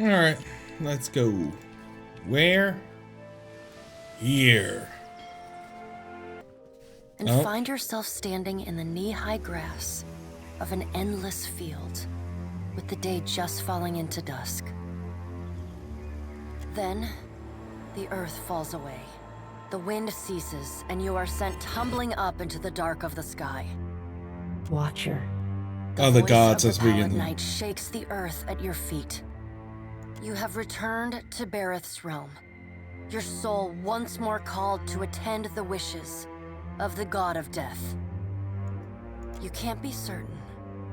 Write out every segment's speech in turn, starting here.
Alright, let's go. Where? Here. And find yourself standing in the knee-high grass of an endless field, with the day just falling into dusk. Then, the earth falls away. The wind ceases, and you are sent tumbling up into the dark of the sky. Watcher. The gods are The speaking. pallid night shakes the earth at your feet. You have returned to Bareth's realm. Your soul once more called to attend the wishes of the god of death. You can't be certain,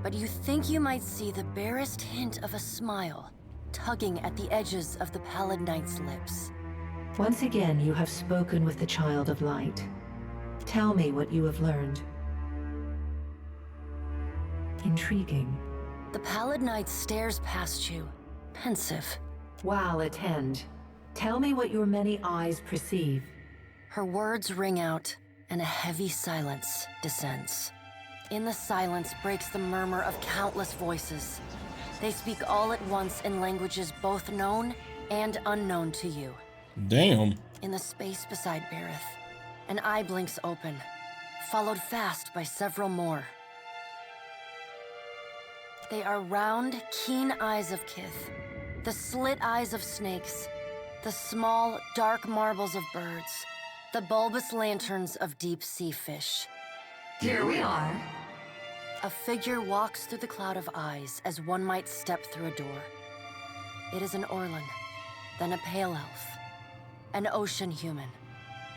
but you think you might see the barest hint of a smile tugging at the edges of the pallid knight's lips. Once again, you have spoken with the Child of Light. Tell me what you have learned. Intriguing. The pallid knight stares past you, pensive. While attend. Tell me what your many eyes perceive. Her words ring out, and a heavy silence descends. In the silence breaks the murmur of countless voices. They speak all at once in languages both known and unknown to you. Damn. In the space beside Bareth, an eye blinks open, followed fast by several more. They are round, keen eyes of Kith, the slit eyes of snakes, the small, dark marbles of birds, the bulbous lanterns of deep-sea fish. Here we are. A figure walks through the cloud of eyes as one might step through a door. It is an Orlan, then a pale elf, an ocean human,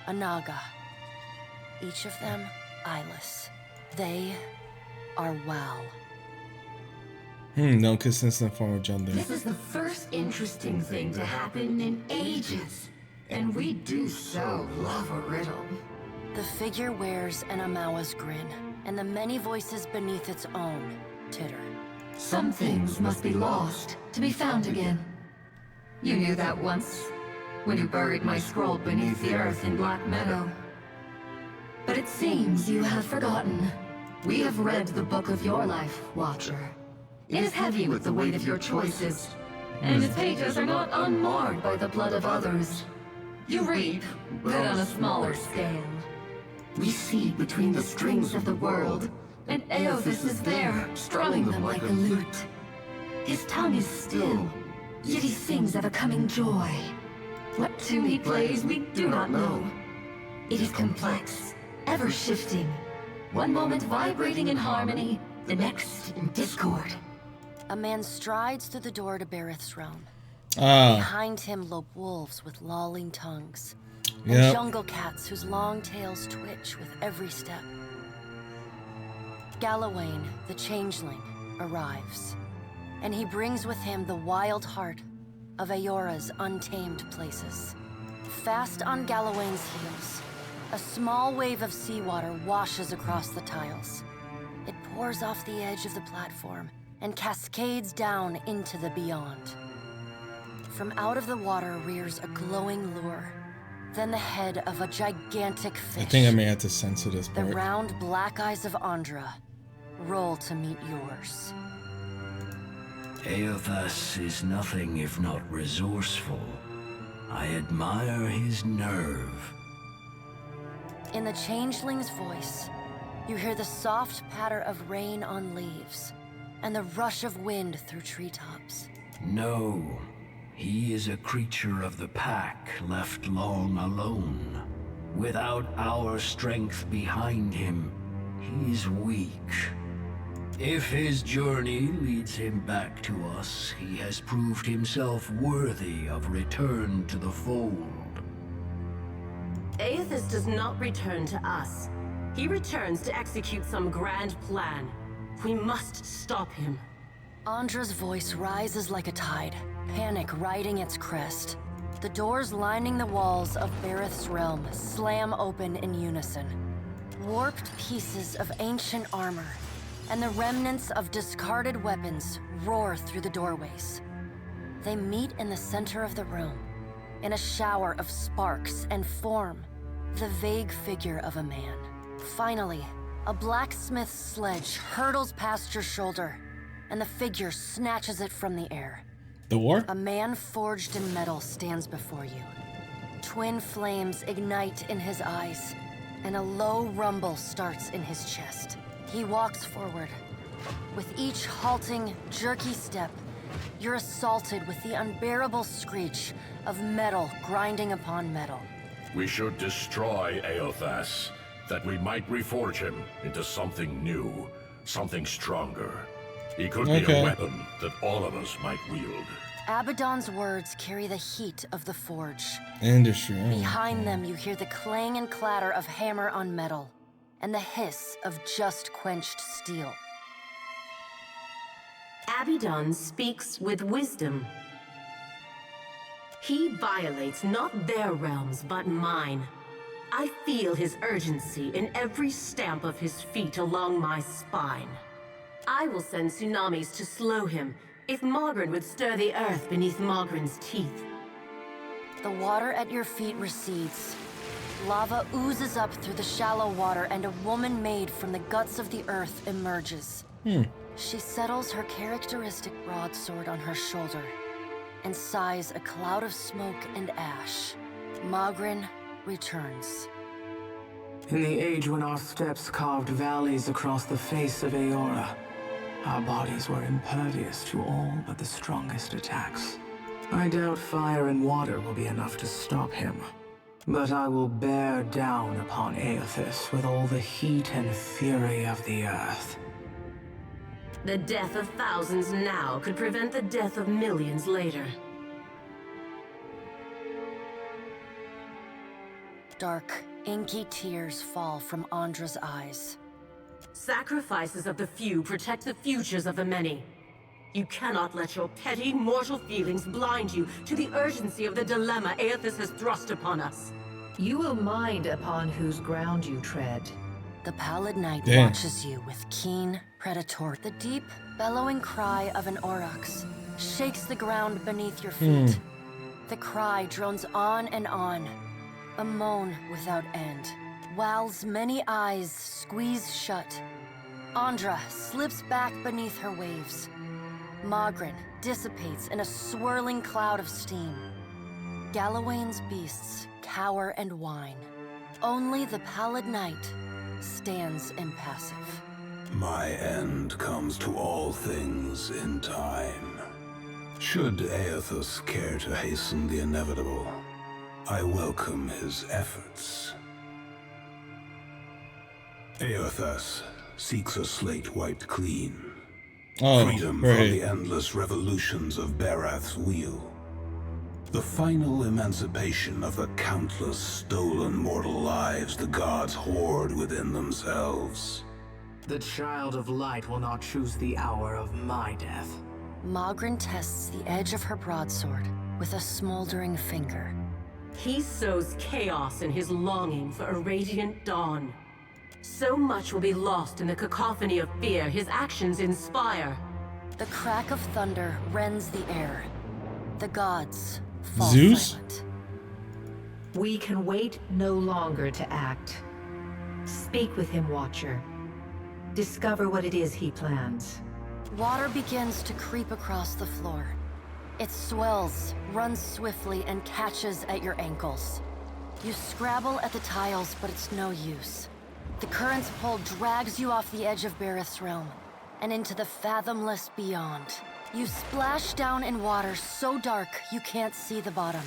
a Naga. Each of them eyeless. They are Wow. No consistent form of gender. This is the first interesting thing to happen in ages. And we do so love a riddle. The figure wears an Amawa's grin, and the many voices beneath its own titter. Some things must be lost to be found again. You knew that once, when you buried my scroll beneath the earth in Black Meadow. But it seems you have forgotten. We have read the book of your life, Watcher. It is heavy with the weight of your choices, and its pages are not unmarred by the blood of others. You read, but on a smaller scale. We see between the strings of the world, and Eothas is there, strumming them like a lute. His tongue is still, yet he sings of a coming joy. What tune he plays, we do not know. It is complex, ever-shifting. One moment vibrating in harmony, the next in discord. A man strides through the door to Bareth's realm. Ah. Behind him lope wolves with lolling tongues, and Yep. jungle cats whose long tails twitch with every step. Galawain, the changeling, arrives, and he brings with him the wild heart of Aora's untamed places. Fast on Galawain's heels, a small wave of seawater washes across the tiles. It pours off the edge of the platform and cascades down into the beyond. From out of the water rears a glowing lure, then the head of a gigantic fish. I think I may have to censor this The part. round black eyes of Andra roll to meet yours. Eothas is nothing if not resourceful. I admire his nerve. In the changeling's voice, you hear the soft patter of rain on leaves and the rush of wind through treetops. No, he is a creature of the pack left long alone. Without our strength behind him, he's weak. If his journey leads him back to us, he has proved himself worthy of return to the fold. Eothas does not return to us. He returns to execute some grand plan. We must stop him. Andra's voice rises like a tide, panic riding its crest. The doors lining the walls of Bareth's realm slam open in unison. Warped pieces of ancient armor and the remnants of discarded weapons roar through the doorways. They meet in the center of the room, in a shower of sparks and form, the vague figure of a man. Finally, a blacksmith's sledge hurtles past your shoulder, and the figure snatches it from the air. The war? A man forged in metal stands before you. Twin flames ignite in his eyes, and a low rumble starts in his chest. He walks forward. With each halting, jerky step, you're assaulted with the unbearable screech of metal grinding upon metal. We should destroy Eothas, that we might reforge him into something new, something stronger. He could be a weapon that all of us might wield. Abaddon's words carry the heat of the forge. Industry. Behind them, you hear the clang and clatter of hammer on metal, and the hiss of just quenched steel. Abaddon speaks with wisdom. He violates not their realms, but mine. I feel his urgency in every stamp of his feet along my spine. I will send tsunamis to slow him, if Mogren would stir the earth beneath Mogren's teeth. The water at your feet recedes. Lava oozes up through the shallow water, and a woman made from the guts of the earth emerges. She settles her characteristic broadsword on her shoulder and sighs a cloud of smoke and ash. Mogren returns. In the age when our steps carved valleys across the face of Aora, our bodies were impervious to all but the strongest attacks. I doubt fire and water will be enough to stop him. But I will bear down upon Eothas with all the heat and fury of the earth. The death of thousands now could prevent the death of millions later. Dark, inky tears fall from Andra's eyes. Sacrifices of the few protect the futures of the many. You cannot let your petty mortal feelings blind you to the urgency of the dilemma Eothas has thrust upon us. You will mind upon whose ground you tread. The pallid night watches you with keen, predatory. The deep, bellowing cry of an aurochs shakes the ground beneath your feet. The cry drones on and on, a moan without end. Wal's many eyes squeeze shut. Andra slips back beneath her waves. Mogren dissipates in a swirling cloud of steam. Galawain's beasts cower and whine. Only the pallid night stands impassive. My end comes to all things in time. Should Eothas care to hasten the inevitable, I welcome his efforts. Eothas seeks a slate wiped clean. Freedom from the endless revolutions of Barath's wheel. The final emancipation of the countless stolen mortal lives the gods hoard within themselves. The Child of Light will not choose the hour of my death. Mogren tests the edge of her broadsword with a smoldering finger. He sows chaos in his longing for a radiant dawn. So much will be lost in the cacophony of fear his actions inspire. The crack of thunder rends the air. The gods fall Zeus? silent. We can wait no longer to act. Speak with him, Watcher. Discover what it is he plans. Water begins to creep across the floor. It swells, runs swiftly, and catches at your ankles. You scrabble at the tiles, but it's no use. The current's pull drags you off the edge of Bareth's realm, and into the fathomless beyond. You splash down in water so dark you can't see the bottom.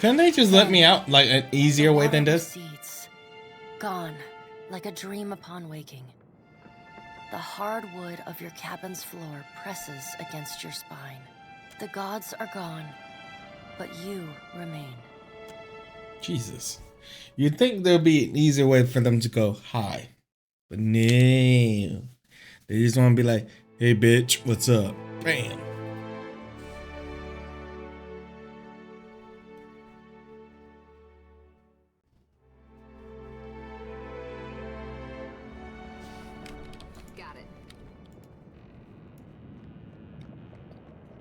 Couldn't they just let me out like an easier way than this? Recedes, gone, like a dream upon waking. The hard wood of your cabin's floor presses against your spine. The gods are gone, but you remain. Jesus. You'd think there'd be an easier way for them to go hi. But no. They just want to be like, hey bitch, what's up? Bam. Got it.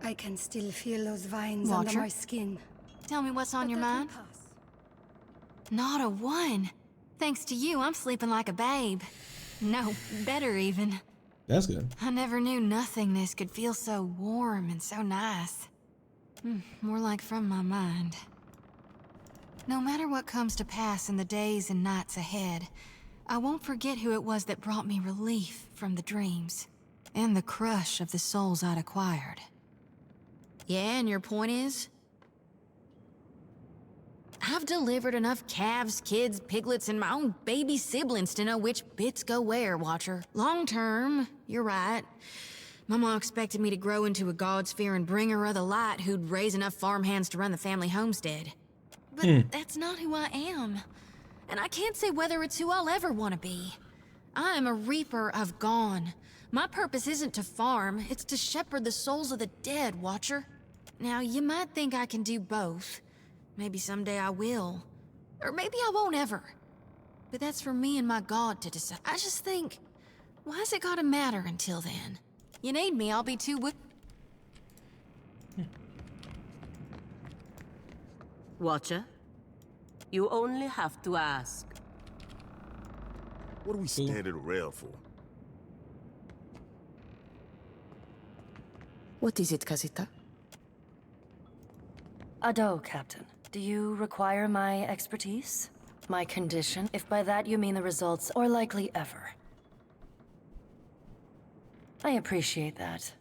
I can still feel those vines under Watcher? my skin. Tell me what's on But your that will mind? pass. Not a one. Thanks to you, I'm sleeping like a babe. No, better even. That's good. I never knew nothingness could feel so warm and so nice. More like from my mind. No matter what comes to pass in the days and nights ahead, I won't forget who it was that brought me relief from the dreams and the crush of the souls I'd acquired. Yeah, and your point is? I've delivered enough calves, kids, piglets, and my own baby siblings to know which bits go where, Watcher. Long term, you're right. Mama expected me to grow into a God-fearing bringer of the light who'd raise enough farmhands to run the family homestead. But that's not who I am. And I can't say whether it's who I'll ever want to be. I am a reaper of gone. My purpose isn't to farm, it's to shepherd the souls of the dead, Watcher. Now, you might think I can do both. Maybe someday I will. Or maybe I won't ever. But that's for me and my God to decide. I just think, why's it gotta matter until then? You need me, I'll be too Watcher, you only have to ask. What are we standing around for? What is it, Casita? Ado, Captain. Do you require my expertise? My condition? If by that you mean the results, or likely ever. I appreciate that.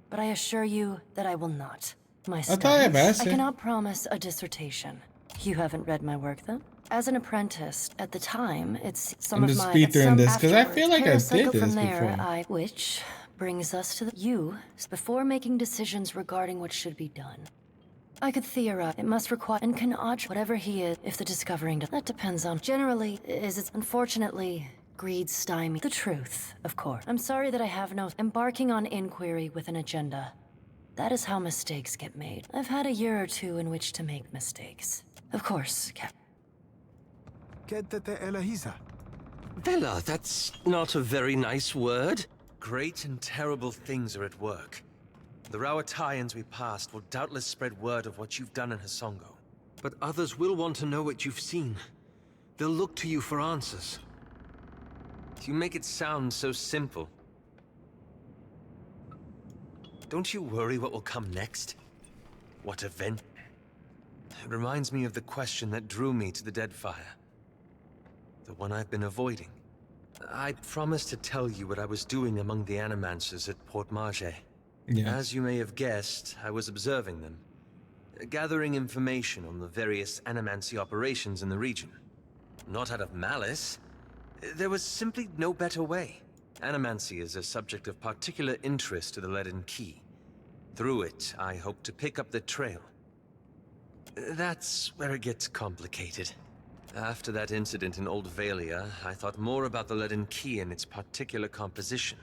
But I assure you that I will not. My studies, I cannot promise a dissertation. You haven't read my work, then? As an apprentice, at the time, it's some of my... I'm just speeding this, because I feel like I did this before. Which brings us to you, before making decisions regarding what should be done. I could theorize. It must require and can urge whatever he is if the discovering that depends on. Generally, it's unfortunately greed stymie. The truth, of course. I'm sorry that I have no embarking on inquiry with an agenda. That is how mistakes get made. I've had a year or two in which to make mistakes. Of course, Captain. Bella, that's not a very nice word. Great and terrible things are at work. The Rawatayans we passed will doubtless spread word of what you've done in Hasongo. But others will want to know what you've seen. They'll look to you for answers. You make it sound so simple. Don't you worry what will come next? What event? It reminds me of the question that drew me to the Deadfire. The one I've been avoiding. I promised to tell you what I was doing among the Animancers at Port Marge. Yeah. As you may have guessed, I was observing them, gathering information on the various Animancy operations in the region. Not out of malice. There was simply no better way. Animancy is a subject of particular interest to the Leaden Key. Through it, I hope to pick up the trail. That's where it gets complicated. After that incident in Old Valia, I thought more about the Leaden Key and its particular composition.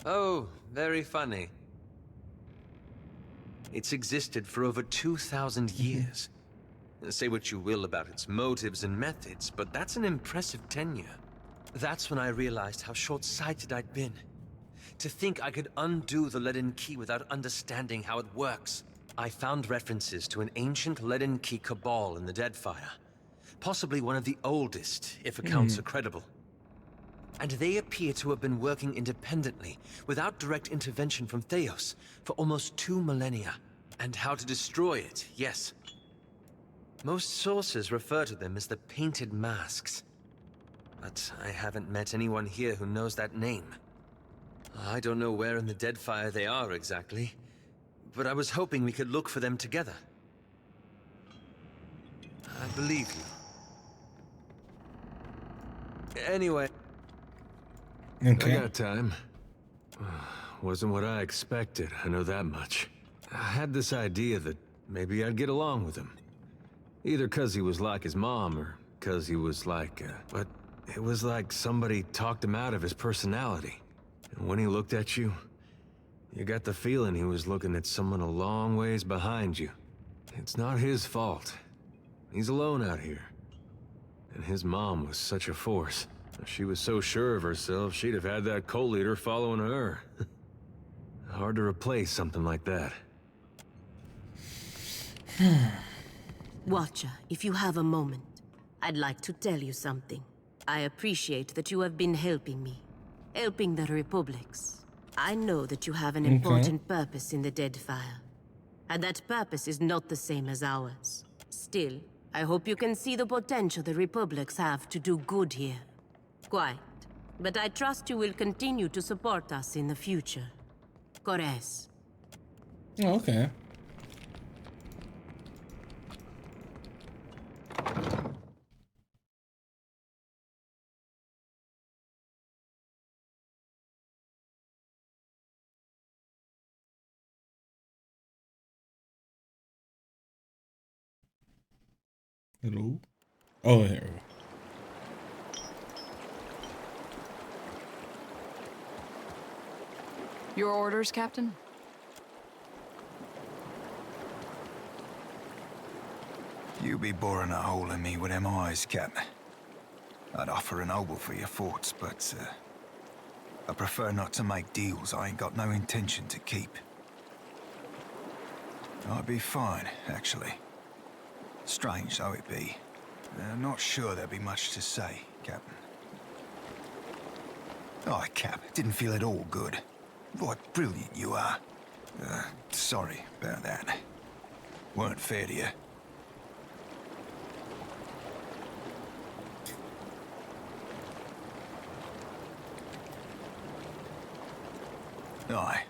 Oh, very funny. It's existed for over 2,000 years. Say what you will about its motives and methods, but that's an impressive tenure. That's when I realized how short-sighted I'd been. To think I could undo the Leaden Key without understanding how it works. I found references to an ancient Leaden Key cabal in the Deadfire. Possibly one of the oldest, if accounts are credible. And they appear to have been working independently, without direct intervention from Theos, for almost 2 millennia. And how to destroy it, yes. Most sources refer to them as the Painted Masks. But I haven't met anyone here who knows that name. I don't know where in the Deadfire they are exactly, but I was hoping we could look for them together. I believe you. Anyway. Okay. I got time. Wasn't what I expected, I know that much. I had this idea that maybe I'd get along with him. Either because he was like his mom, or because he was like, but it was like somebody talked him out of his personality. And when he looked at you, you got the feeling he was looking at someone a long ways behind you. It's not his fault. He's alone out here. And his mom was such a force. If she was so sure of herself, she'd have had that cult leader following her. Hard to replace something like that. Watcher, if you have a moment, I'd like to tell you something. I appreciate that you have been helping me. Helping the Republics. I know that you have an important purpose in the Deadfire. and that purpose is not the same as ours. Still, I hope you can see the potential the Republics have to do good here. Quite. But I trust you will continue to support us in the future. Corres. Oh, okay. Hello? Oh, here we go. Your orders, Captain? You be boring a hole in me with them eyes, Captain. I'd offer an oboe for your thoughts, but I prefer not to make deals I ain't got no intention to keep. I'd be fine, actually. Strange though it be. I'm not sure there'd be much to say, Captain. Oh, Cap, didn't feel at all good. What brilliant you are. Sorry about that. Weren't fair to you. Aye.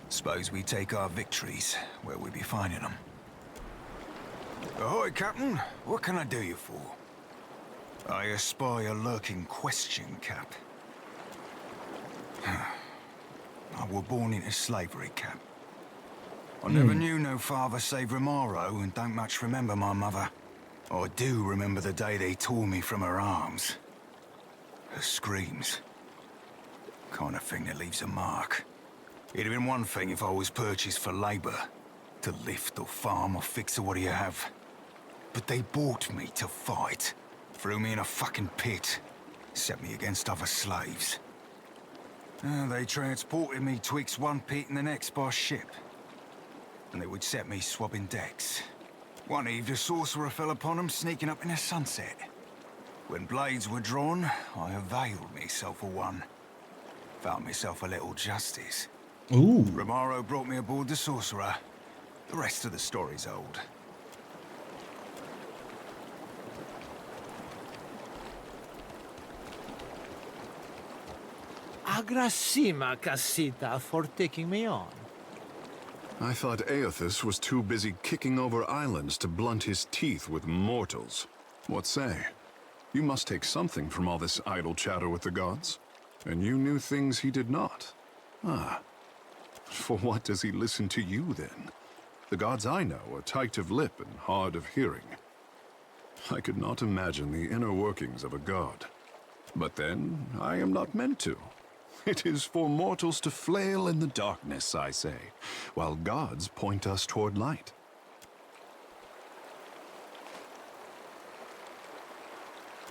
Suppose we take our victories where we be finding them. Ahoy, Captain. What can I do you for? I espy a lurking question, Cap. I were born into slavery, Cap. I never knew no father save Romaro and don't much remember my mother. I do remember the day they tore me from her arms. Her screams. Kind of thing that leaves a mark. It'd have been one thing if I was purchased for labor. To lift or farm or fix or what do you have. But they bought me to fight. Threw me in a fucking pit. Set me against other slaves. They transported me twixt one pit and the next by ship. And they would set me swabbing decks. One eve, the sorcerer fell upon them sneaking up in the sunset. When blades were drawn, I availed myself of one. Found myself a little justice. Ooh. Romaro brought me aboard the sorcerer. The rest of the story's old. Agrasima, Casita, for taking me on. I thought Aothus was too busy kicking over islands to blunt his teeth with mortals. What say? You must take something from all this idle chatter with the gods. And you knew things he did not. Ah. For what does he listen to you, then? The gods I know are tight of lip and hard of hearing. I could not imagine the inner workings of a god. But then, I am not meant to. It is for mortals to flail in the darkness, I say, while gods point us toward light.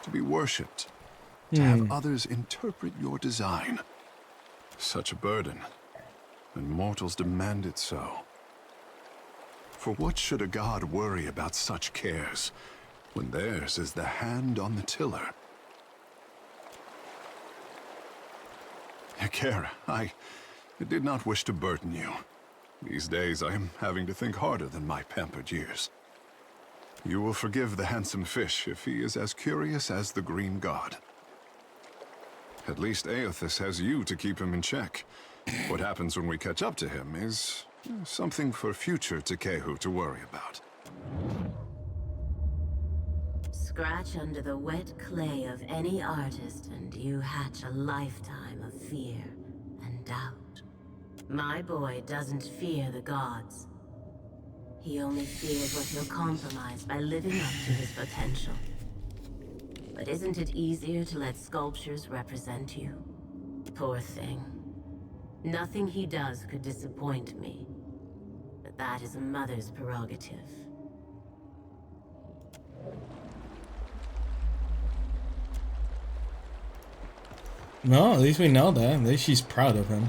To be worshipped. To have others interpret your design. Such a burden. And mortals demand it so. For what should a god worry about such cares, when theirs is the hand on the tiller? Kara, I did not wish to burden you. These days I am having to think harder than my pampered years. You will forgive the handsome fish if he is as curious as the green god. At least Aothus has you to keep him in check. What happens when we catch up to him is something for future Tekehu to worry about. Scratch under the wet clay of any artist and you hatch a lifetime of fear and doubt. My boy doesn't fear the gods. He only fears what he'll compromise by living up to his potential. But isn't it easier to let sculptures represent you? Poor thing. Nothing he does could disappoint me. But that is a mother's prerogative. No, at least we know that. At least she's proud of him.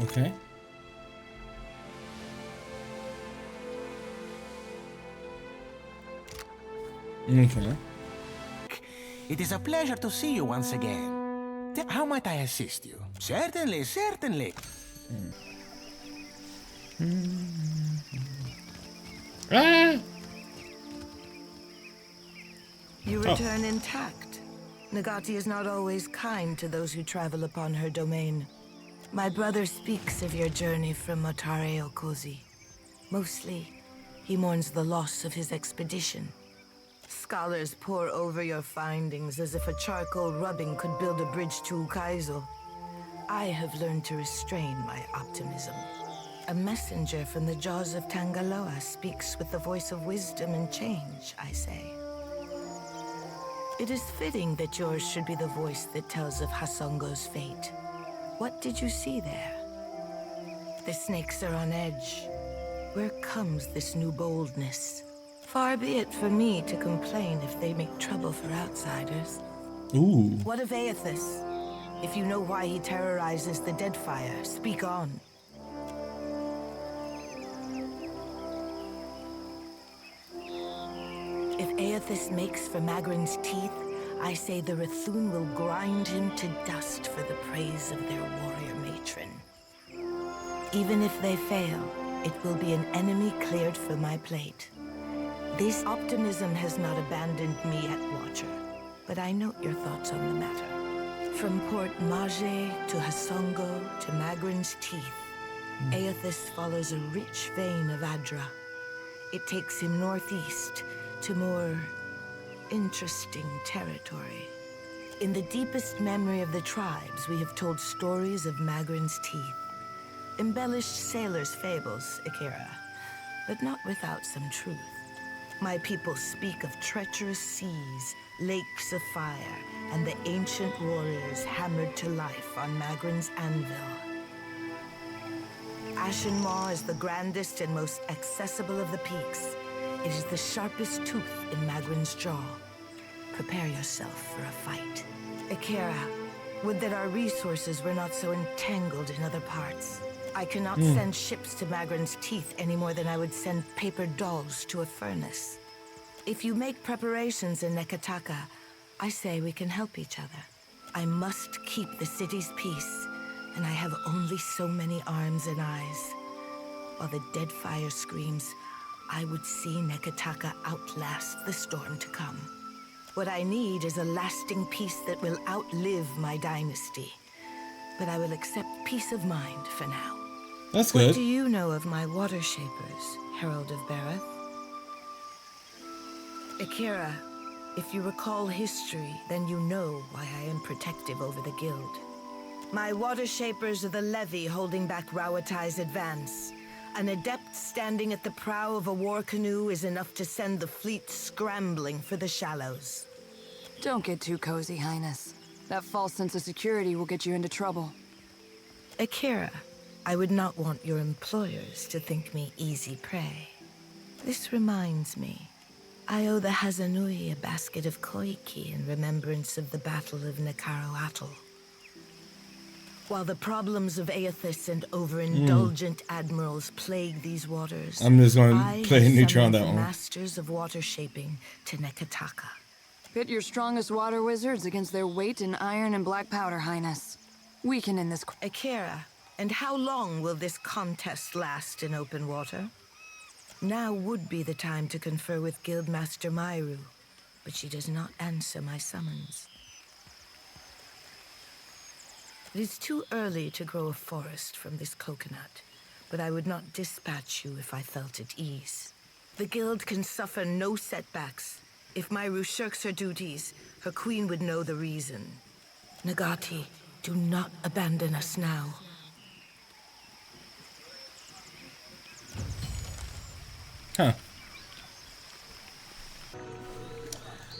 Okay. Okay. It is a pleasure to see you once again. How might I assist you? Certainly, certainly. You return intact. Nagati is not always kind to those who travel upon her domain. My brother speaks of your journey from Motare Okozi. Mostly, he mourns the loss of his expedition. Scholars pore over your findings as if a charcoal rubbing could build a bridge to Ukaizo. I have learned to restrain my optimism. A messenger from the jaws of Tangaloa speaks with the voice of wisdom and change, I say. It is fitting that yours should be the voice that tells of Hasongo's fate. What did you see there? The snakes are on edge. Where comes this new boldness? Far be it for me to complain if they make trouble for outsiders. Ooh. What of Aethys? If you know why he terrorizes the Deadfire, speak on. If Aethys makes for Magrin's teeth, I say the Rathun will grind him to dust for the praise of their warrior matron. Even if they fail, it will be an enemy cleared for my plate. This optimism has not abandoned me yet, Watcher, but I note your thoughts on the matter. From Port Mage to Hasongo to Magrin's teeth, Aethys follows a rich vein of Adra. It takes him northeast to more interesting territory. In the deepest memory of the tribes, we have told stories of Magrin's teeth. Embellished sailors' fables, Akira, but not without some truth. My people speak of treacherous seas, lakes of fire, and the ancient warriors hammered to life on Magrin's anvil. Ashen Maw is the grandest and most accessible of the peaks. It is the sharpest tooth in Magrin's jaw. Prepare yourself for a fight. Akira, would that our resources were not so entangled in other parts. I cannot send ships to Magrin's teeth any more than I would send paper dolls to a furnace. If you make preparations in Nekataka, I say we can help each other. I must keep the city's peace, and I have only so many arms and eyes. While the Deadfire screams, I would see Nekataka outlast the storm to come. What I need is a lasting peace that will outlive my dynasty. But I will accept peace of mind for now. That's good. What do you know of my water shapers, Herald of Bereth? Akira, if you recall history, then you know why I am protective over the guild. My water shapers are the levy holding back Rawatai's advance. An adept standing at the prow of a war canoe is enough to send the fleet scrambling for the shallows. Don't get too cozy, Highness. That false sense of security will get you into trouble. Akira, I would not want your employers to think me easy prey. This reminds me. I owe the Hazanui a basket of koiki in remembrance of the Battle of Nekaro Atoll. While the problems of Aethys and overindulgent admirals plague these waters, I'm just going to play neutral on that one. Masters of water shaping to Nekataka. Pit your strongest water wizards against their weight in iron and black powder, Highness. We can end this. Akira, and how long will this contest last in open water? Now would be the time to confer with Guildmaster Myru, but she does not answer my summons. It is too early to grow a forest from this coconut, but I would not dispatch you if I felt at ease. The guild can suffer no setbacks. If Myru shirks her duties, her queen would know the reason. Nagati, do not abandon us now. Huh.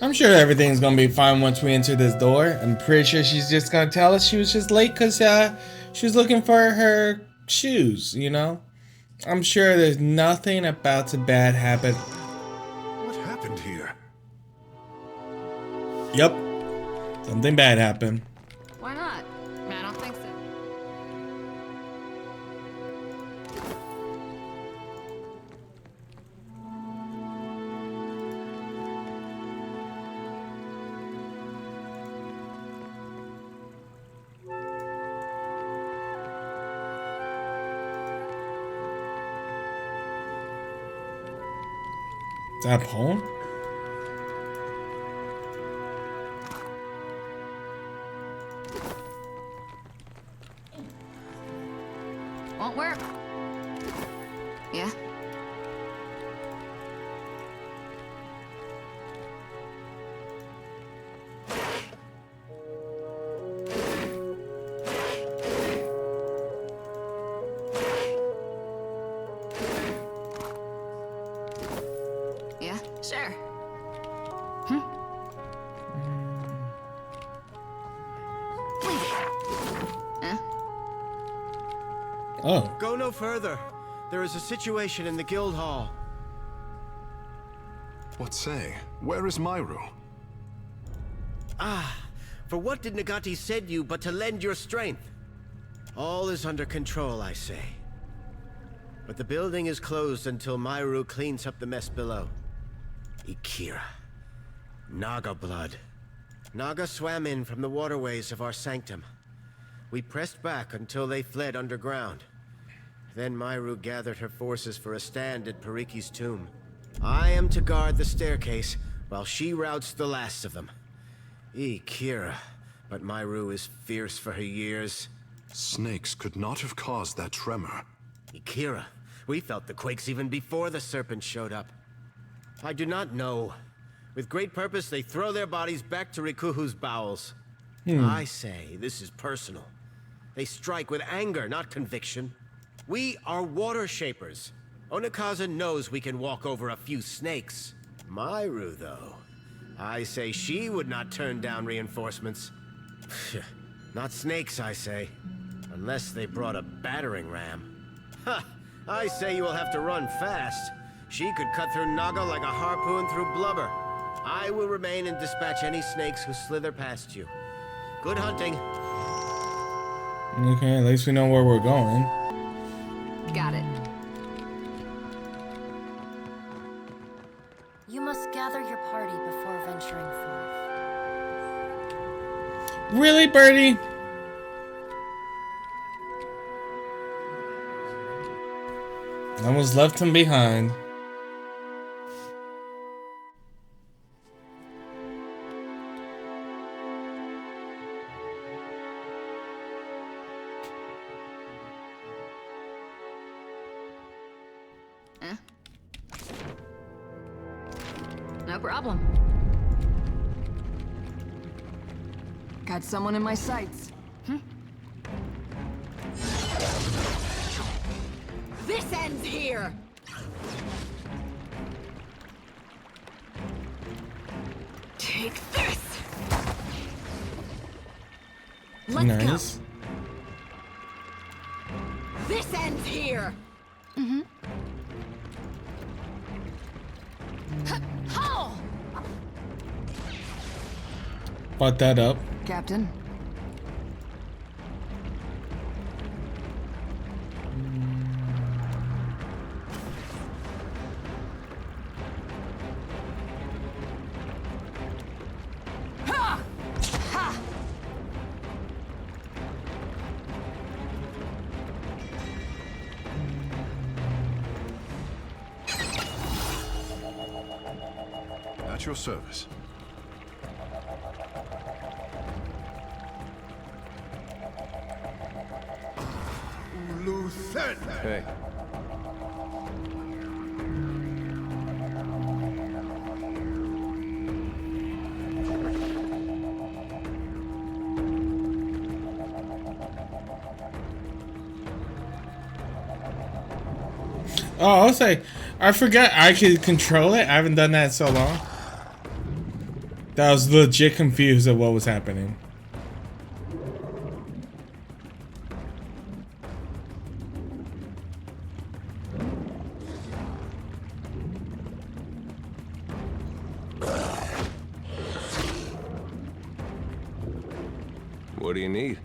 I'm sure everything's gonna be fine once we enter this door. I'm pretty sure she's just gonna tell us she was just late because she was looking for her shoes, you know? I'm sure there's nothing about to bad happen. What happened here? Yep. Something bad happened. Why not? I don't think so. Is that a poem? Won't work. Yeah? Yeah, sure. Oh. Go no further. There is a situation in the guild hall. What say? Where is Myru? Ah, for what did Nagati send you but to lend your strength? All is under control, I say. But the building is closed until Myru cleans up the mess below. Ikira. Naga blood. Naga swam in from the waterways of our sanctum. We pressed back until they fled underground. Then Myru gathered her forces for a stand at Pariki's tomb. I am to guard the staircase, while she routs the last of them. Kira, but Myru is fierce for her years. Snakes could not have caused that tremor. Kira, we felt the quakes even before the serpent showed up. I do not know. With great purpose, they throw their bodies back to Rikuhu's bowels. I say, this is personal. They strike with anger, not conviction. We are water shapers. Onikaza knows we can walk over a few snakes. Myru, though, I say she would not turn down reinforcements. Not snakes, I say. Unless they brought a battering ram. Ha! I say you will have to run fast. She could cut through Naga like a harpoon through blubber. I will remain and dispatch any snakes who slither past you. Good hunting. Okay, at least we know where we're going. Got it. You must gather your party before venturing forth. Really, Birdie? Almost left him behind. No problem. Got someone in my sights. This ends here! Take this! Let's go. This ends here! How? Bought that up. Captain. Ha! Ha! At your service. Hey. Oh, I'll say, I forgot I could control it. I haven't done that in so long. That was legit confused at what was happening. What do you need?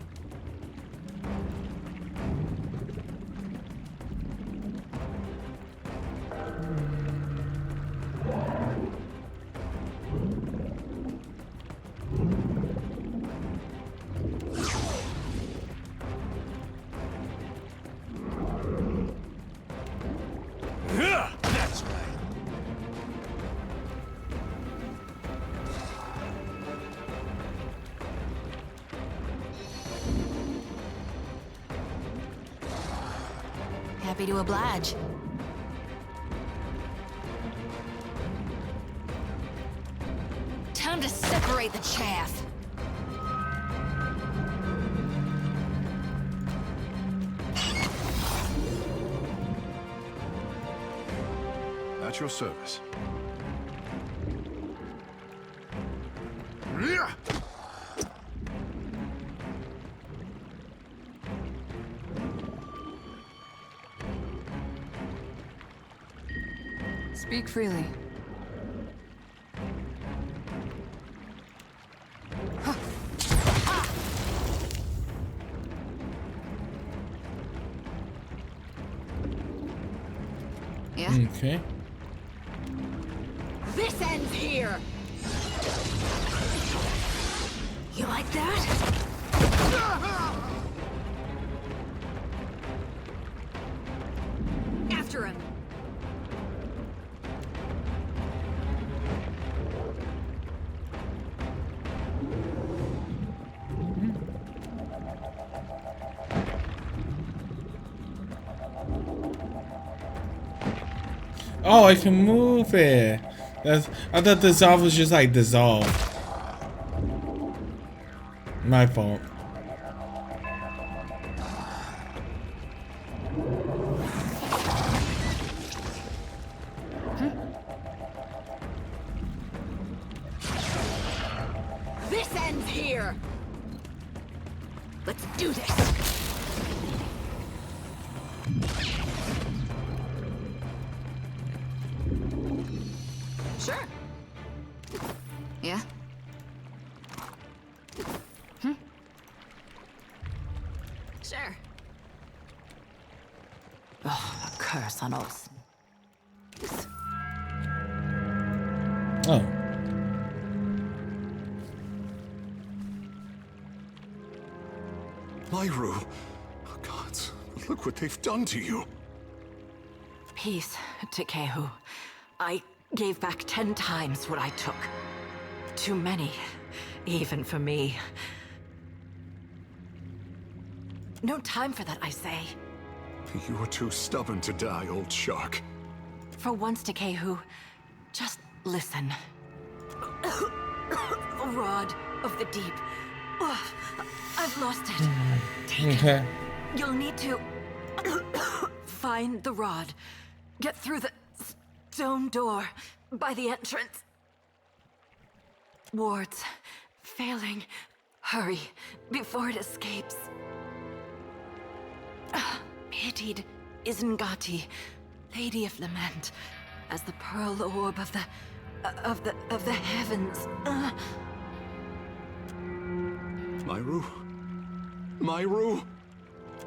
That's right. Happy to oblige. Time to separate the chaff. At your service. Speak freely. Yeah? Okay. This ends here! You like that? After him! Oh, I can move it. I thought dissolve was just like dissolve. My fault. This ends here! Let's do this! Sure. Yeah? Sure. Oh, a curse on us. Oh. Myru. Oh, gods, look what they've done to you. Peace to Kehu. I gave back 10 times what I took. Too many, even for me. No time for that, I say. You were too stubborn to die, old shark. For once, Takehu, just listen. The rod of the deep. Ugh, I've lost it. Take Okay. it. You'll need to find the rod. Get through the stone door by the entrance. Wards, failing. Hurry, before it escapes. Pitied Isengati, Lady of Lament, as the pearl orb of the heavens. Myru? Myru?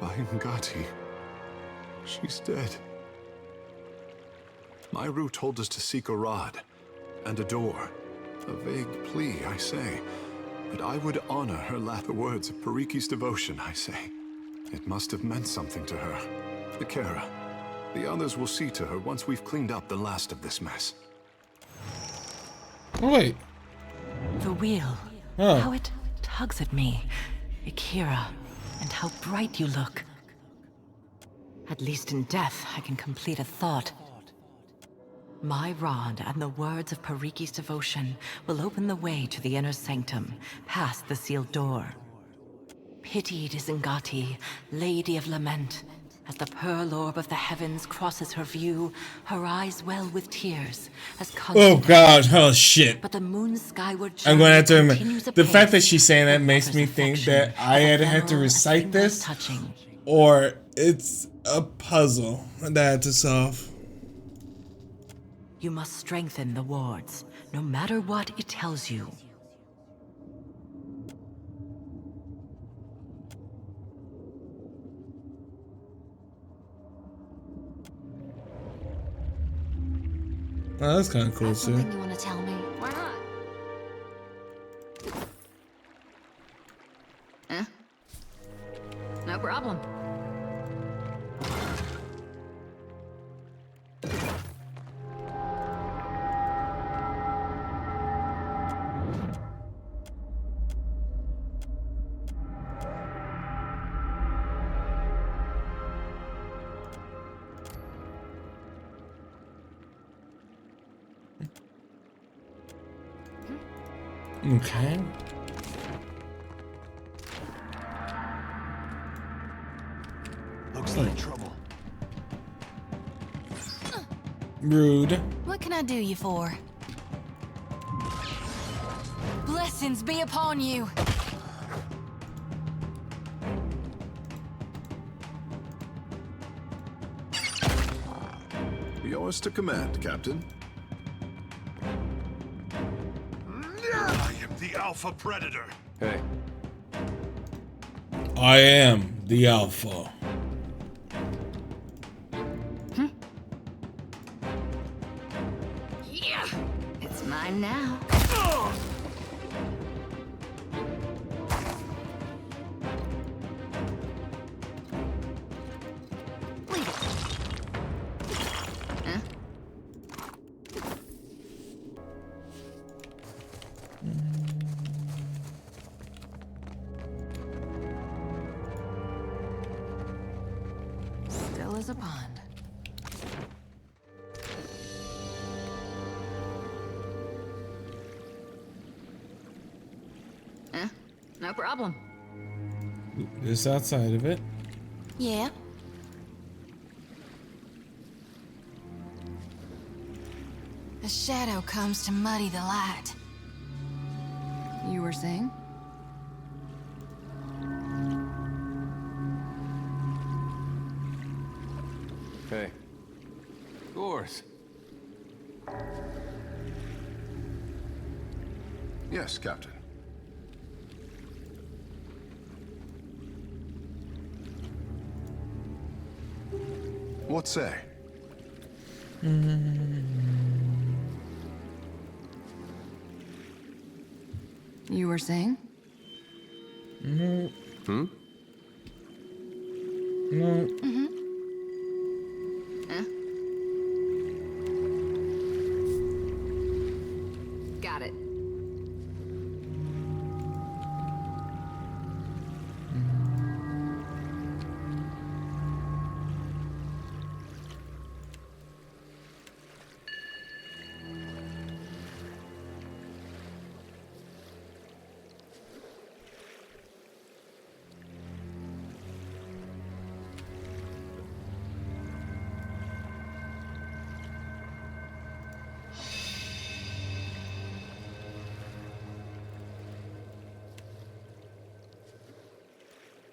Isengati. She's dead. Myru told us to seek a rod and a door. A vague plea, I say. But I would honor her the words of Pariki's devotion, I say. It must have meant something to her. Ikera, the others will see to her once we've cleaned up the last of this mess. Oh, wait. The wheel. Oh. How it tugs at me. Ikera, and how bright you look. At least in death, I can complete a thought. My rod and the words of Pariki's devotion will open the way to the inner sanctum, past the sealed door. Pitied Isengati, Lady of Lament. As the pearl orb of the heavens crosses her view, her eyes well with tears. As Oh god, oh shit. But the moon's skyward I'm going to have to continues remember. The apace. fact that she's saying that makes me think that I had to recite this, or it's a puzzle that I had to solve. You must strengthen the wards, no matter what it tells you. Oh, that's kind of cool too. Something you want to tell me? Why not? No problem. Okay. Looks like trouble. Rude. What can I do you for? Blessings be upon you. Yours to command, Captain. I am the Alpha Predator. Hey. I am the Alpha. Yeah! It's mine now. Leave it. Huh? Still as a pond. No problem. Just outside of it. Yeah. A shadow comes to muddy the light. You were saying? Hey. Yours. Yes, Captain. What say? You were saying? No. Hmm? No. Mm-hmm. Huh? Got it.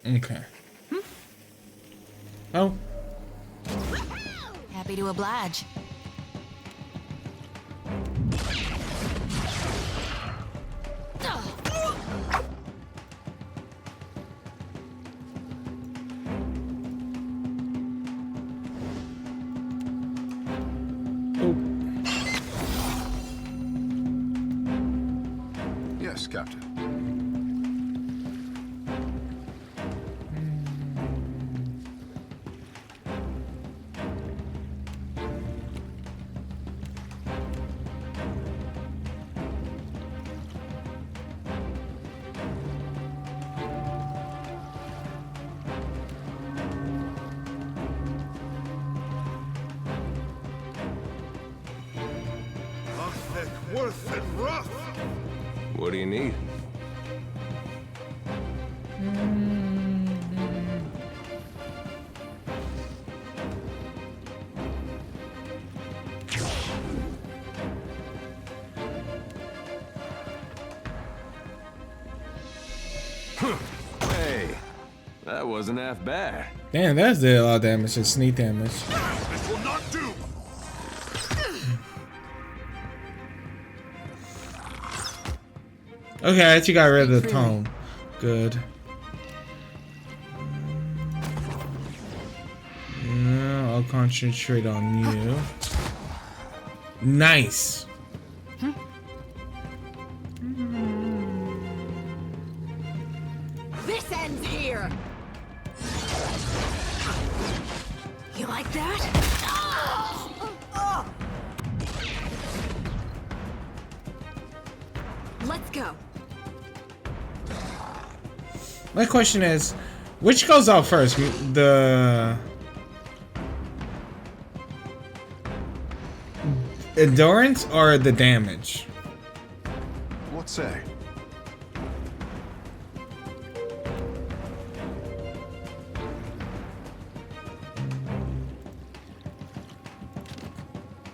Okay. Oh. Happy to oblige. Yes, Captain. Worth and rough. What do you need? Hey, that wasn't half bad. Damn, that's a lot of damage. It's sneak damage. This will not do. Okay, I actually got rid of the tone. Good. Yeah, I'll concentrate on you. Nice. This ends here. You like that? Let's go. My question is, which goes out first? The endurance or the damage? What say?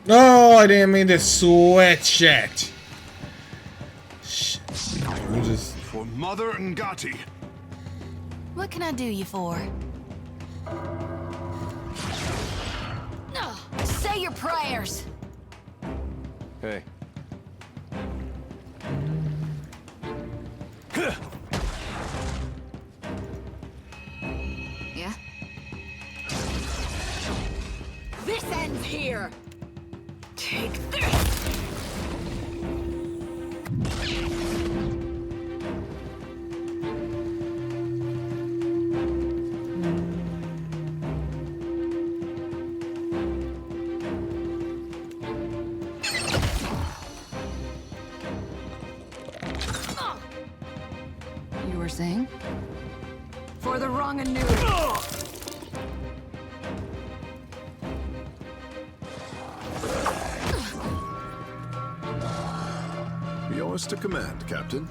No, I didn't mean to switch it. We'll just... For Mother Ngati. What can I do you for? Say your prayers. Hey. Yeah? This ends here! Take this! You were saying? For the wrong and new. Yours to command, Captain.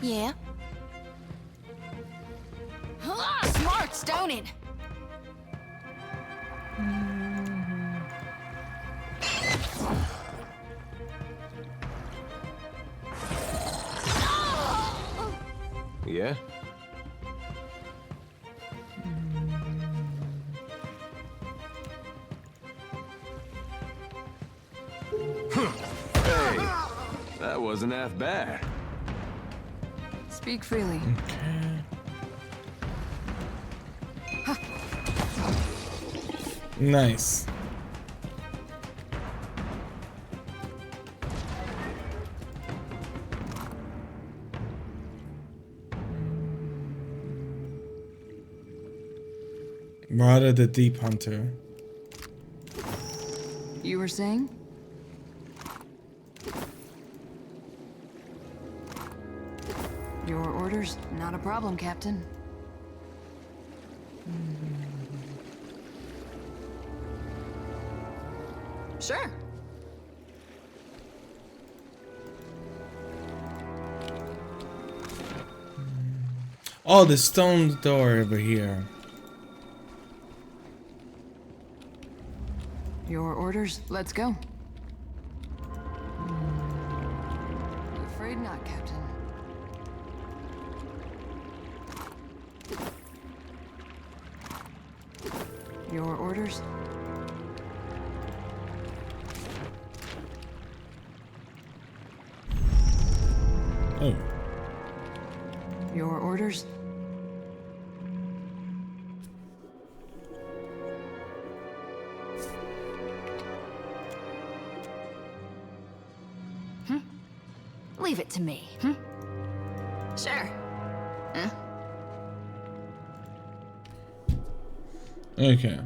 Yeah? Smart, stone it! Yeah? Hey, that wasn't half bad. Speak freely. Nice. Rada the Deep Hunter. You were saying? Your orders, not a problem, Captain. Sure. Oh, the stone door over here. Your orders, let's go. Afraid not, Captain. Your orders? Oh. Your orders? Leave it to me. Sure. Huh? Okay.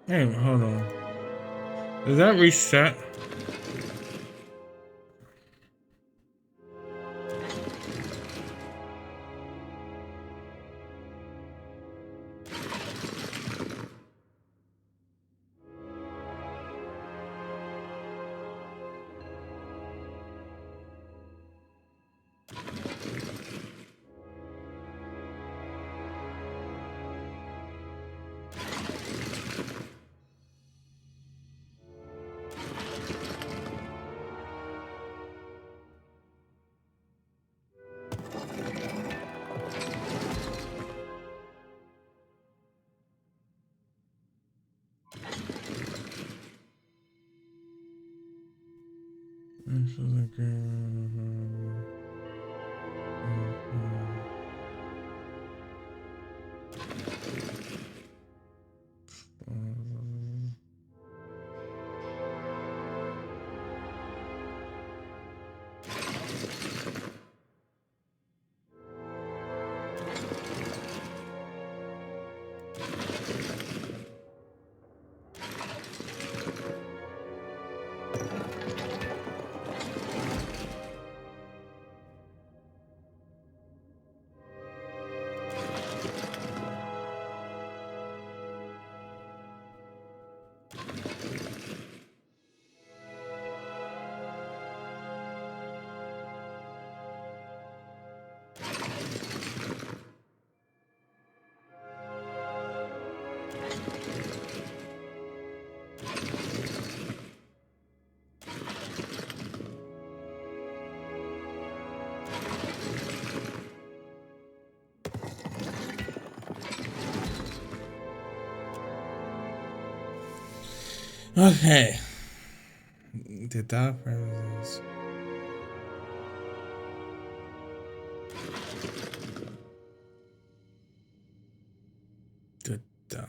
Hey, hold on. Does that reset? This is a good... Okay. The dark presence. The dial.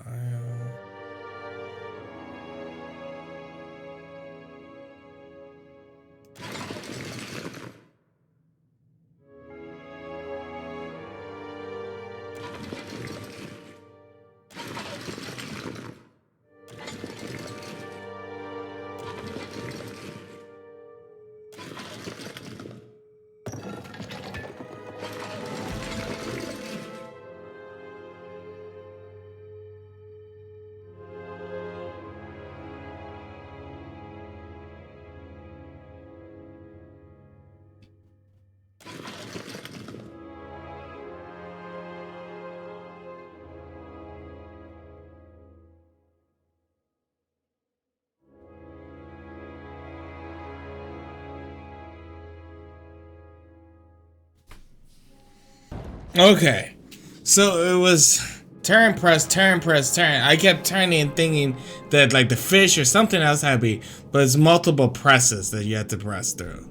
Okay, so it was turn, press, turn, press, turn. I kept turning and thinking that like the fish or something else had to be, but it's multiple presses that you have to press through.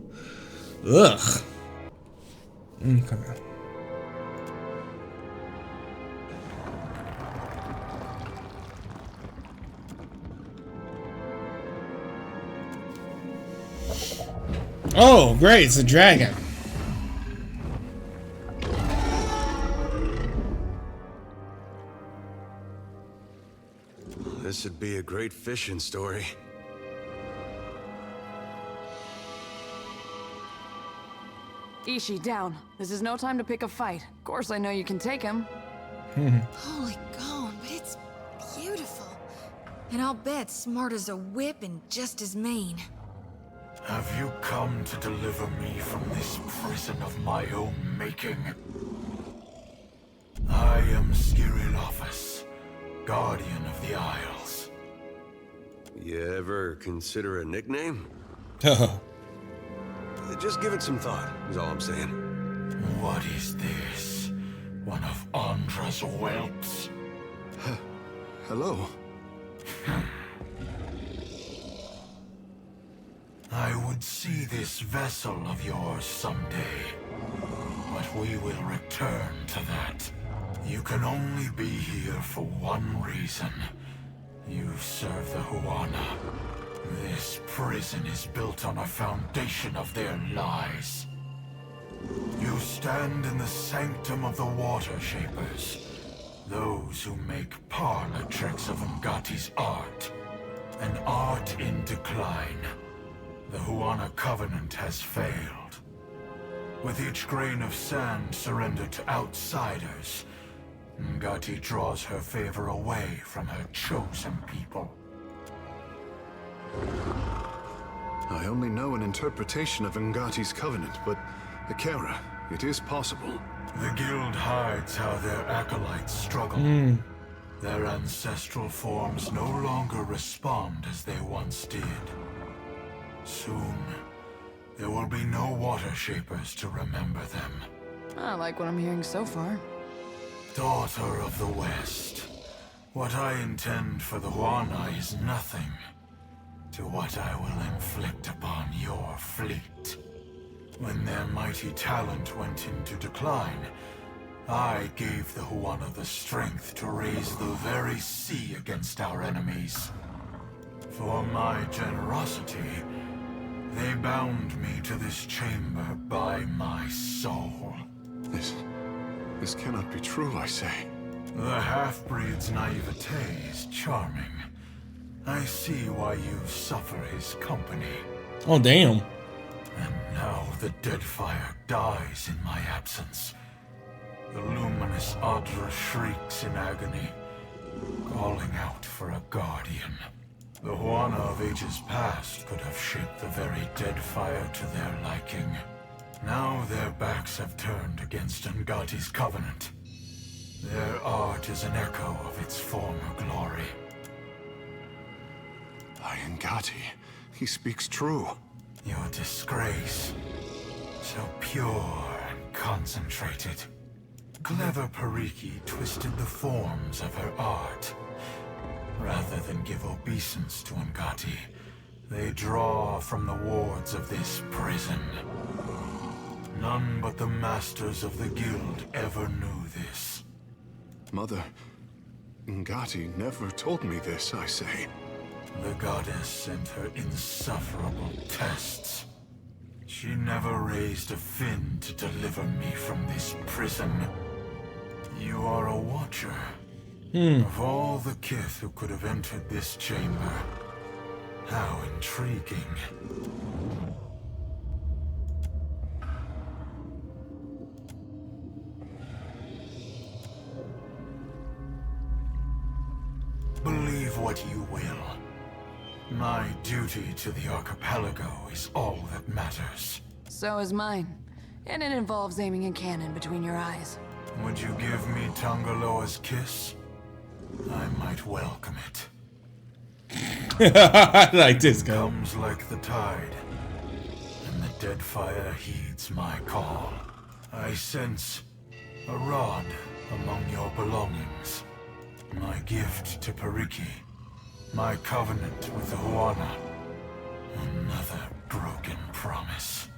Ugh. Okay. Oh, great, it's a dragon. This would be a great fishing story. Ishi, down. This is no time to pick a fight. Of course I know you can take him. Holy God, but it's beautiful. And I'll bet smart as a whip and just as mean. Have you come to deliver me from this prison of my own making? I am Skirilophus, Guardian of the Isles. You ever consider a nickname? Just give it some thought, is all I'm saying. What is this? One of Andra's whelps? Hello. I would see this vessel of yours someday, but we will return to that. You can only be here for one reason. You serve the Huana. This prison is built on a foundation of their lies. You stand in the sanctum of the Water Shapers, those who make parlor tricks of Ngati's art. An art in decline. The Huana Covenant has failed. With each grain of sand surrendered to outsiders, Ngati draws her favor away from her chosen people. I only know an interpretation of Ngati's covenant, but Akira, it is possible. The guild hides how their acolytes struggle. Their ancestral forms no longer respond as they once did. Soon, there will be no Water Shapers to remember them. I like what I'm hearing so far. Daughter of the West, what I intend for the Huana is nothing. to what I will inflict upon your fleet. When their mighty talent went into decline, I gave the Huana the strength to raise the very sea against our enemies. For my generosity, they bound me to this chamber by my soul. This cannot be true, I say. The half-breed's naivete is charming. I see why you suffer his company. Oh, damn. And now the Deadfire dies in my absence. The luminous Adra shrieks in agony, calling out for a guardian. The Huana of ages past could have shaped the very Deadfire to their liking. Now their backs have turned against Ngati's covenant. Their art is an echo of its former glory. Ngati, he speaks true. Your disgrace, so pure and concentrated. Clever Pariki twisted the forms of her art. Rather than give obeisance to Ngati, they draw from the wards of this prison. None but the masters of the guild ever knew this. Mother, Ngati never told me this, I say. The goddess sent her insufferable tests. She never raised a fin to deliver me from this prison. You are a watcher. Of all the kith who could have entered this chamber, how intriguing. Believe what you will. My duty to the archipelago is all that matters. So is mine. And it involves aiming a cannon between your eyes. Would you give me Tangaloa's kiss? I might welcome it. I like this guy. Comes like the tide, and the Deadfire heeds my call. I sense a rod among your belongings. My gift to Pariki. My covenant with the Huana. Another broken promise.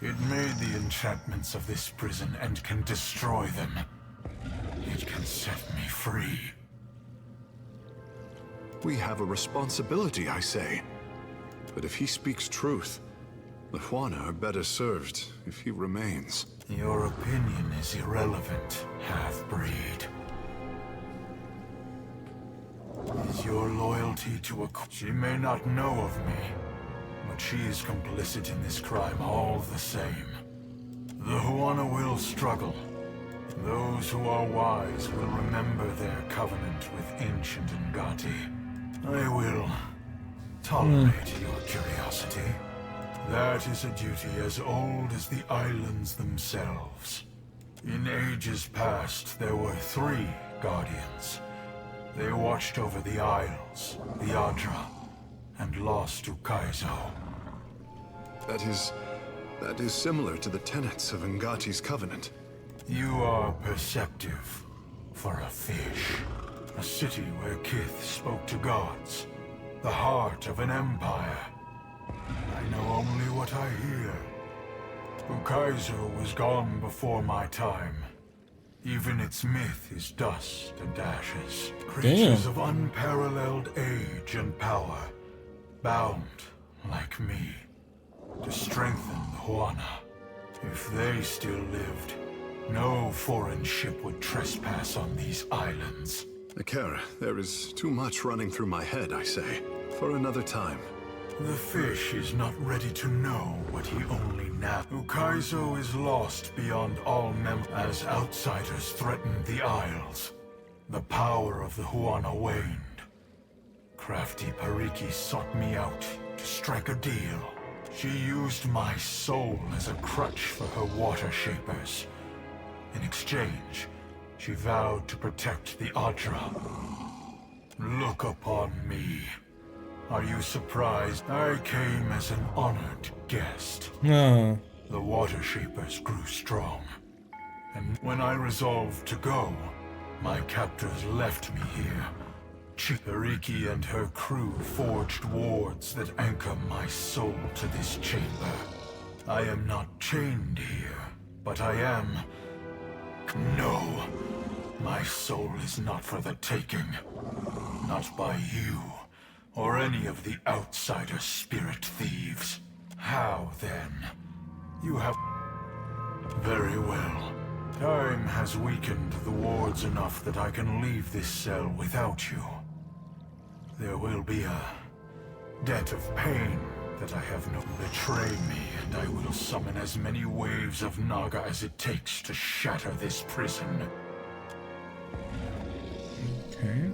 It made the enchantments of this prison and can destroy them. It can set me free. We have a responsibility, I say. But if he speaks truth, the Huana are better served if he remains. Your opinion is irrelevant, half-breed. Is your loyalty to a... She may not know of me, but she is complicit in this crime all the same. The Huana will struggle. Those who are wise will remember their covenant with ancient Ngati. I will tolerate your curiosity. That is a duty as old as the islands themselves. In ages past, there were 3 guardians. They watched over the Isles, the Adra, and lost Ukaizo. That is similar to the tenets of Ngati's covenant. You are perceptive for a fish. A city where kith spoke to gods. The heart of an empire. I know only what I hear. Ukaizo was gone before my time. Even its myth is dust and ashes. Creatures of unparalleled age and power. Bound, like me, to strengthen the Huana. If they still lived, no foreign ship would trespass on these islands. Akara, there is too much running through my head, I say. For another time. The fish is not ready to know what he only now. Ukaizo is lost beyond all memory as outsiders threatened the Isles. The power of the Huana waned. Crafty Pariki sought me out to strike a deal. She used my soul as a crutch for her water shapers. In exchange, she vowed to protect the Adra. Look upon me. Are you surprised? I came as an honored guest. No. The water shapers grew strong. And when I resolved to go, my captors left me here, Pariki and her crew forged wards that anchor my soul to this chamber. I am not chained here, but I am... No. My soul is not for the taking. Not by you, or any of the outsider spirit thieves. How, then? You have... Very well. Time has weakened the wards enough that I can leave this cell without you. There will be a debt of pain that I have no... Betray me, and I will summon as many waves of Naga as it takes to shatter this prison. Okay.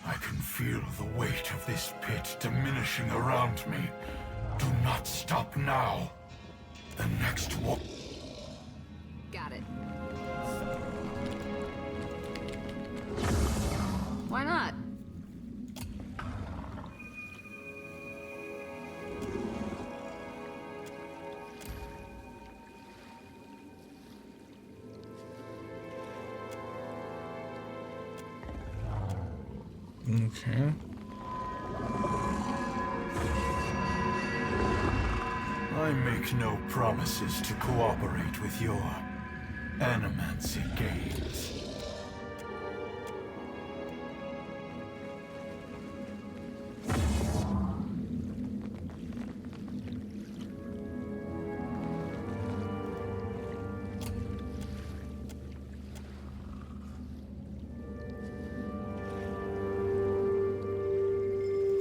I can feel the weight of this pit diminishing around me. Do not stop now. The next one. Got it. Why not? Okay. I make no promises to cooperate with your animancy games.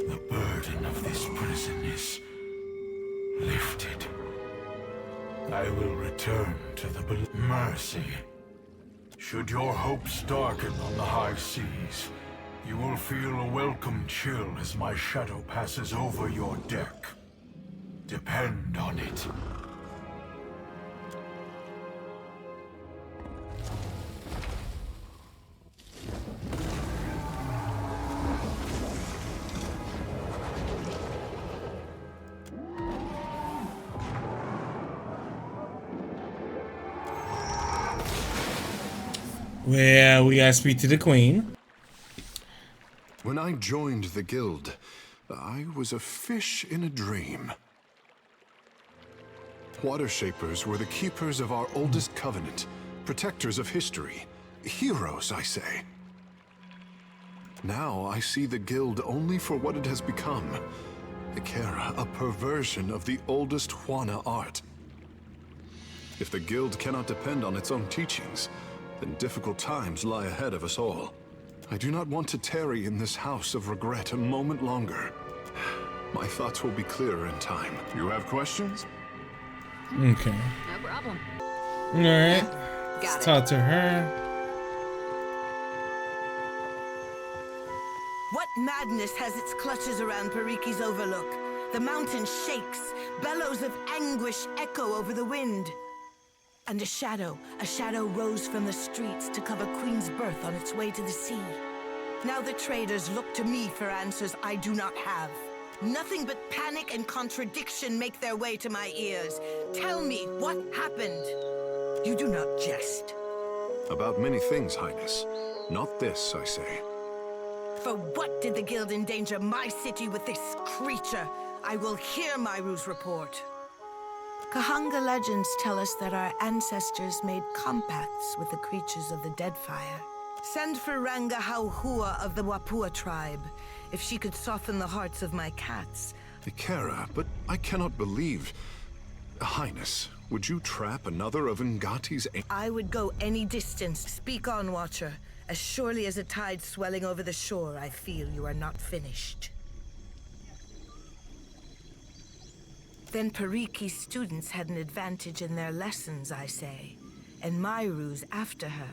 The burden of this prison is lifted. I will return to the mercy. Should your hopes darken on the high seas, you will feel a welcome chill as my shadow passes over your deck. Depend on it. Well, we gotta speak to the queen. When I joined the guild, I was a fish in a dream. Water Shapers were the keepers of our oldest covenant, protectors of history, heroes, I say. Now I see the guild only for what it has become. The Kara, a perversion of the oldest Juana art. If the guild cannot depend on its own teachings, then difficult times lie ahead of us all. I do not want to tarry in this house of regret a moment longer. My thoughts will be clearer in time. You have questions? Okay. No problem. Alright. Let's talk to her. What madness has its clutches around Pariki's overlook? The mountain shakes, bellows of anguish echo over the wind. And a shadow rose from the streets to cover Queen's Birth on its way to the sea. Now the traders look to me for answers I do not have. Nothing but panic and contradiction make their way to my ears. Tell me what happened. You do not jest. About many things, Highness. Not this, I say. For what did the guild endanger my city with this creature? I will hear Myru's report. Kahanga legends tell us that our ancestors made compacts with the creatures of the Deadfire. Send for Ranga Hauhua of the Wapua tribe, if she could soften the hearts of my cats. Ikera, but I cannot believe... Highness, would you trap another of Ngati's... I would go any distance. Speak on, Watcher. As surely as a tide swelling over the shore, I feel you are not finished. Then Pariki's students had an advantage in their lessons, I say, and Myru's after her.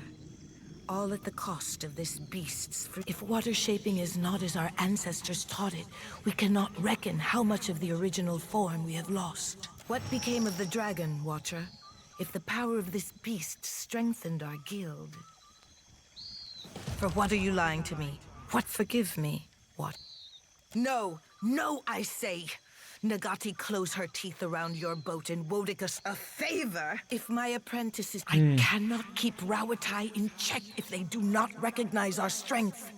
All at the cost of this beast's free. If water shaping is not as our ancestors taught it, we cannot reckon how much of the original form we have lost. What became of the dragon, Watcher? If the power of this beast strengthened our guild? For what are you lying to me? What forgive me? What? No, no, I say. Nagati, close her teeth around your boat and Wodicus a favor. If my apprentices, I cannot keep Rawatai in check if they do not recognize our strength.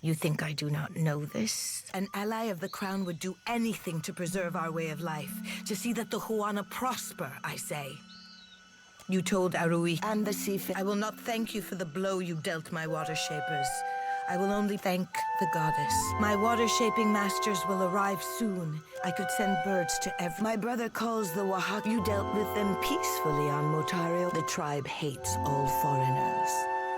You think I do not know this? An ally of the crown would do anything to preserve our way of life, to see that the Huana prosper, I say. You told Arui and the Sife, I will not thank you for the blow you dealt my water shapers. I will only thank the goddess. My water-shaping masters will arrive soon. I could send birds to every... My brother calls the Wahak. You dealt with them peacefully on Motario. The tribe hates all foreigners.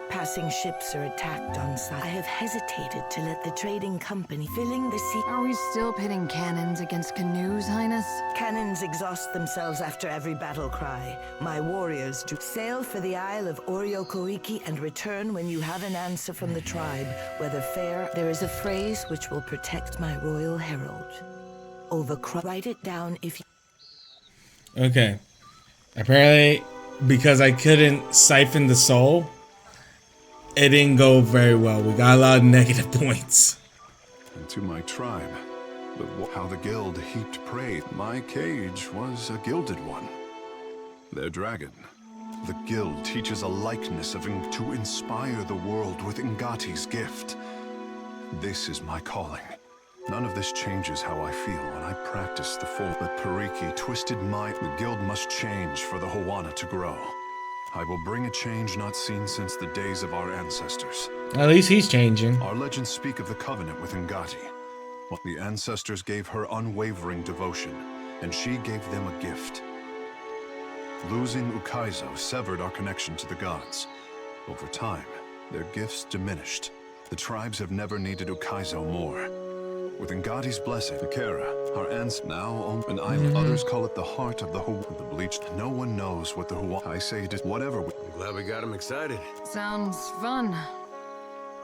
Passing ships are attacked on sight. I have hesitated to let the trading company filling the sea... Are we still pitting cannons against canoes, Highness? Cannons exhaust themselves after every battle cry. My warriors do sail for the Isle of Oriokoiki and return when you have an answer from the tribe. Whether fair, there is a phrase which will protect my royal herald. Write it down if you... Okay. Apparently, because I couldn't siphon the soul, it didn't go very well. We got a lot of negative points. And to my tribe, how the guild heaped praise. My cage was a gilded one. Their dragon. The guild teaches a likeness of to inspire the world with Ngati's gift. This is my calling. None of this changes how I feel when I practice the full. But Pariki twisted the guild must change for the Huana to grow. I will bring a change not seen since the days of our ancestors. At least he's changing. Our legends speak of the covenant with Ngati. The ancestors gave her unwavering devotion, and she gave them a gift. Losing Ukaizo severed our connection to the gods. Over time, their gifts diminished. The tribes have never needed Ukaizo more. With Ngati's blessing, Ikera, our ancestor, now on an island. Others call it the heart of the the bleached. No one knows what the I say it is whatever. I'm glad we got him excited. Sounds fun.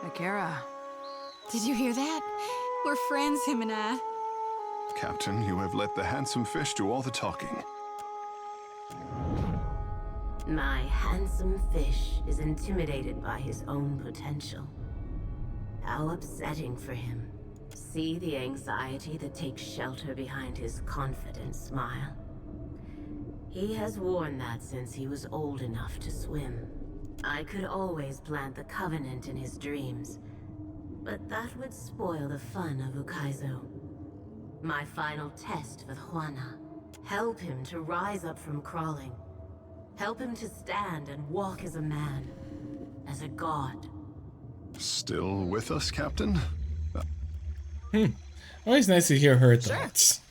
Akira. Did you hear that? We're friends, him and I. Captain, you have let the handsome fish do all the talking. My handsome fish is intimidated by his own potential. How upsetting for him. See the anxiety that takes shelter behind his confident smile? He has worn that since he was old enough to swim. I could always plant the covenant in his dreams, but that would spoil the fun of Ukaizo. My final test for the Huana. Help him to rise up from crawling. Help him to stand and walk as a man, as a god. Still with us, Captain? Always nice to hear her thoughts.